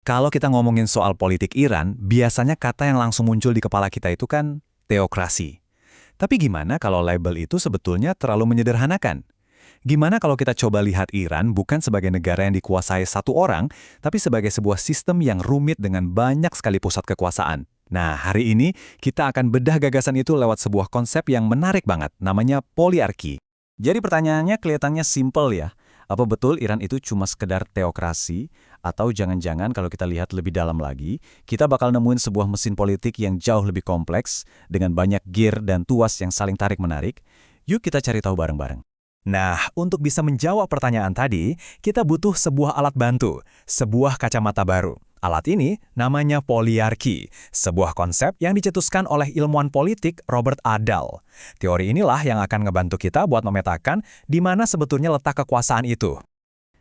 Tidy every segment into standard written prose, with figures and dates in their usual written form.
Kalau kita ngomongin soal politik Iran, biasanya kata yang langsung muncul di kepala kita itu kan teokrasi. Tapi gimana kalau label itu sebetulnya terlalu menyederhanakan? Gimana kalau kita coba lihat Iran bukan sebagai negara yang dikuasai satu orang, tapi sebagai sebuah sistem yang rumit dengan banyak sekali pusat kekuasaan? Nah, hari ini kita akan bedah gagasan itu lewat sebuah konsep yang menarik banget, namanya poliarki. Jadi pertanyaannya kelihatannya simpel ya. Apa betul Iran itu cuma sekedar teokrasi? Atau jangan-jangan kalau kita lihat lebih dalam lagi, kita bakal nemuin sebuah mesin politik yang jauh lebih kompleks, dengan banyak gear dan tuas yang saling tarik-menarik? Yuk kita cari tahu bareng-bareng. Nah, untuk bisa menjawab pertanyaan tadi, kita butuh sebuah alat bantu, sebuah kacamata baru. Alat ini namanya poliarki, sebuah konsep yang dicetuskan oleh ilmuwan politik Robert A. Dahl. Teori inilah yang akan ngebantu kita buat memetakan di mana sebetulnya letak kekuasaan itu.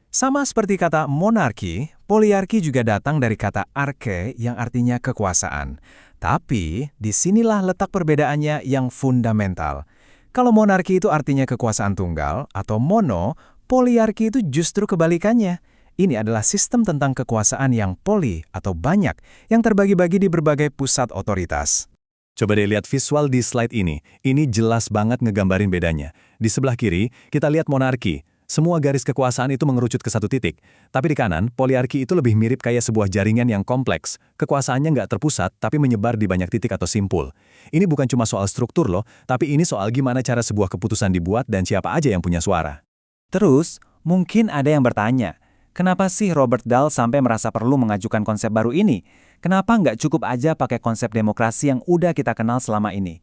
Sama seperti kata monarki, poliarki juga datang dari kata arke yang artinya kekuasaan. Tapi, disinilah letak perbedaannya yang fundamental. Kalau monarki itu artinya kekuasaan tunggal atau mono, poliarki itu justru kebalikannya. Ini adalah sistem tentang kekuasaan yang poli atau banyak, yang terbagi-bagi di berbagai pusat otoritas. Coba deh lihat visual di slide ini. Ini jelas banget ngegambarin bedanya. Di sebelah kiri, kita lihat monarki. Semua garis kekuasaan itu mengerucut ke satu titik. Tapi di kanan, poliarki itu lebih mirip kayak sebuah jaringan yang kompleks. Kekuasaannya nggak terpusat, tapi menyebar di banyak titik atau simpul. Ini bukan cuma soal struktur loh, tapi ini soal gimana cara sebuah keputusan dibuat dan siapa aja yang punya suara. Terus, mungkin ada yang bertanya, kenapa sih Robert Dahl sampai merasa perlu mengajukan konsep baru ini? Kenapa nggak cukup aja pakai konsep demokrasi yang udah kita kenal selama ini?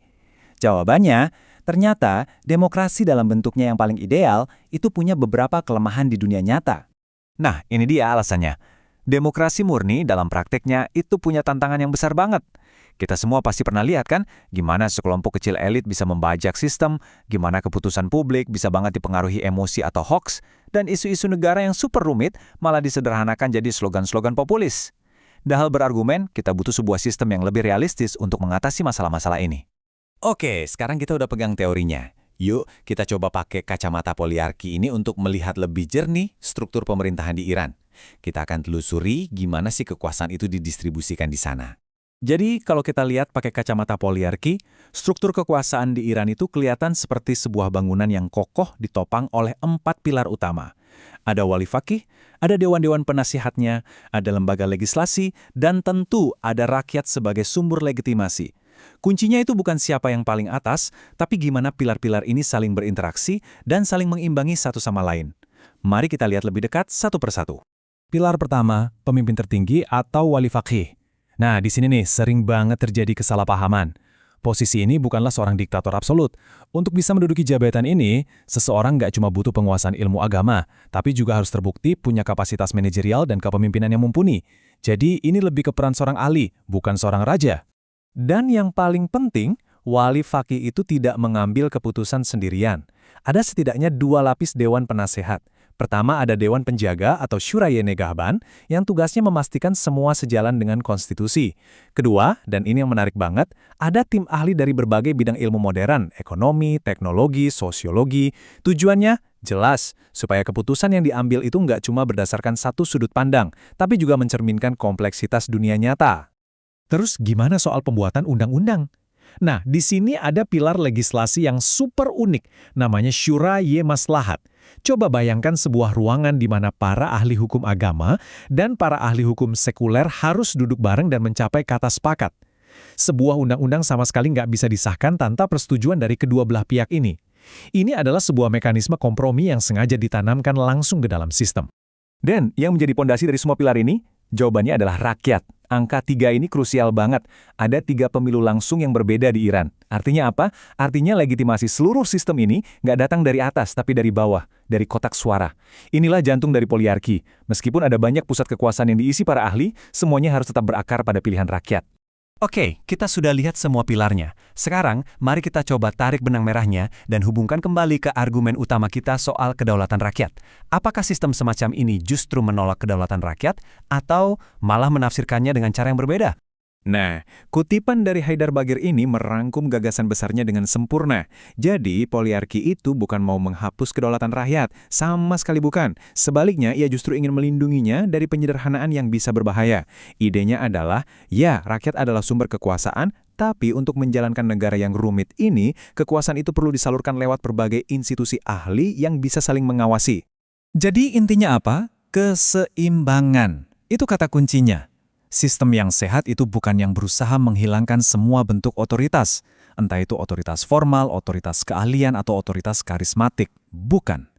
Jawabannya, ternyata demokrasi dalam bentuknya yang paling ideal itu punya beberapa kelemahan di dunia nyata. Nah, ini dia alasannya. Demokrasi murni dalam prakteknya itu punya tantangan yang besar banget. Kita semua pasti pernah lihat kan, gimana sekelompok kecil elit bisa membajak sistem, gimana keputusan publik bisa banget dipengaruhi emosi atau hoax, dan isu-isu negara yang super rumit malah disederhanakan jadi slogan-slogan populis. Dahl berargumen, kita butuh sebuah sistem yang lebih realistis untuk mengatasi masalah-masalah ini. Oke, sekarang kita udah pegang teorinya. Yuk, kita coba pakai kacamata poliarki ini untuk melihat lebih jernih struktur pemerintahan di Iran. Kita akan telusuri gimana sih kekuasaan itu didistribusikan di sana. Jadi, kalau kita lihat pakai kacamata poliarki, struktur kekuasaan di Iran itu kelihatan seperti sebuah bangunan yang kokoh ditopang oleh 4 pilar utama. Ada wali fakih, ada dewan-dewan penasihatnya, ada lembaga legislasi, dan tentu ada rakyat sebagai sumber legitimasi. Kuncinya itu bukan siapa yang paling atas, tapi gimana pilar-pilar ini saling berinteraksi dan saling mengimbangi satu sama lain. Mari kita lihat lebih dekat satu persatu. Pilar pertama, pemimpin tertinggi atau wali fakih. Nah, di sini nih sering banget terjadi kesalahpahaman. Posisi ini bukanlah seorang diktator absolut. Untuk bisa menduduki jabatan ini, seseorang nggak cuma butuh penguasaan ilmu agama, tapi juga harus terbukti punya kapasitas manajerial dan kepemimpinan yang mumpuni. Jadi ini lebih ke peran seorang ahli, bukan seorang raja. Dan yang paling penting, wali fakih itu tidak mengambil keputusan sendirian. Ada setidaknya 2 lapis dewan penasehat. Pertama ada Dewan Penjaga atau Syura-e Negahban yang tugasnya memastikan semua sejalan dengan konstitusi. Kedua, dan ini yang menarik banget, ada tim ahli dari berbagai bidang ilmu modern, ekonomi, teknologi, sosiologi. Tujuannya jelas, supaya keputusan yang diambil itu nggak cuma berdasarkan satu sudut pandang, tapi juga mencerminkan kompleksitas dunia nyata. Terus gimana soal pembuatan undang-undang? Nah, di sini ada pilar legislasi yang super unik, namanya Syura-e Maslahat. Coba bayangkan sebuah ruangan di mana para ahli hukum agama dan para ahli hukum sekuler harus duduk bareng dan mencapai kata sepakat. Sebuah undang-undang sama sekali nggak bisa disahkan tanpa persetujuan dari kedua belah pihak ini. Ini adalah sebuah mekanisme kompromi yang sengaja ditanamkan langsung ke dalam sistem. Dan yang menjadi pondasi dari semua pilar ini, jawabannya adalah rakyat. Angka 3 ini krusial banget. Ada 3 pemilu langsung yang berbeda di Iran. Artinya apa? Artinya legitimasi seluruh sistem ini nggak datang dari atas, tapi dari bawah, dari kotak suara. Inilah jantung dari poliarki. Meskipun ada banyak pusat kekuasaan yang diisi para ahli, semuanya harus tetap berakar pada pilihan rakyat. Oke, kita sudah lihat semua pilarnya. Sekarang, mari kita coba tarik benang merahnya dan hubungkan kembali ke argumen utama kita soal kedaulatan rakyat. Apakah sistem semacam ini justru menolak kedaulatan rakyat, atau malah menafsirkannya dengan cara yang berbeda? Nah, kutipan dari Haidar Bagir ini merangkum gagasan besarnya dengan sempurna. Jadi, poliarki itu bukan mau menghapus kedaulatan rakyat, sama sekali bukan. Sebaliknya, ia justru ingin melindunginya dari penyederhanaan yang bisa berbahaya. Idenya adalah, ya, rakyat adalah sumber kekuasaan, tapi untuk menjalankan negara yang rumit ini, kekuasaan itu perlu disalurkan lewat berbagai institusi ahli yang bisa saling mengawasi. Jadi intinya apa? Keseimbangan. Itu kata kuncinya. Sistem yang sehat itu bukan yang berusaha menghilangkan semua bentuk otoritas, entah itu otoritas formal, otoritas keahlian, atau otoritas karismatik. Bukan.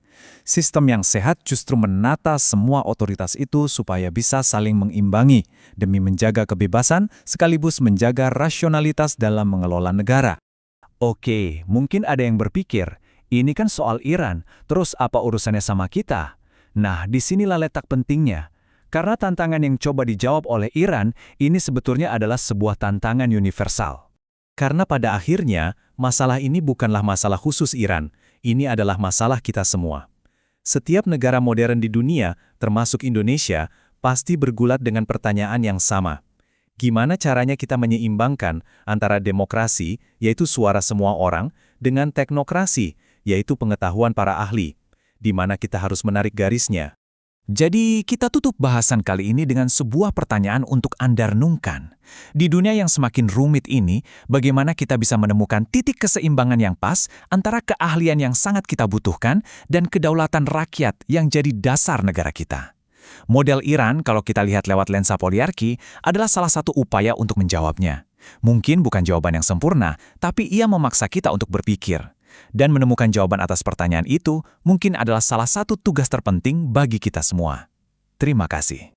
Sistem yang sehat justru menata semua otoritas itu supaya bisa saling mengimbangi, demi menjaga kebebasan sekaligus menjaga rasionalitas dalam mengelola negara. Oke, mungkin ada yang berpikir, ini kan soal Iran, terus apa urusannya sama kita? Nah, disinilah letak pentingnya. Karena tantangan yang coba dijawab oleh Iran, ini sebetulnya adalah sebuah tantangan universal. Karena pada akhirnya, masalah ini bukanlah masalah khusus Iran, ini adalah masalah kita semua. Setiap negara modern di dunia, termasuk Indonesia, pasti bergulat dengan pertanyaan yang sama. Gimana caranya kita menyeimbangkan antara demokrasi, yaitu suara semua orang, dengan teknokrasi, yaitu pengetahuan para ahli, di mana kita harus menarik garisnya. Jadi, kita tutup bahasan kali ini dengan sebuah pertanyaan untuk Anda renungkan. Di dunia yang semakin rumit ini, bagaimana kita bisa menemukan titik keseimbangan yang pas antara keahlian yang sangat kita butuhkan dan kedaulatan rakyat yang jadi dasar negara kita? Model Iran, kalau kita lihat lewat lensa poliarki, adalah salah satu upaya untuk menjawabnya. Mungkin bukan jawaban yang sempurna, tapi ia memaksa kita untuk berpikir. Dan menemukan jawaban atas pertanyaan itu mungkin adalah salah satu tugas terpenting bagi kita semua. Terima kasih.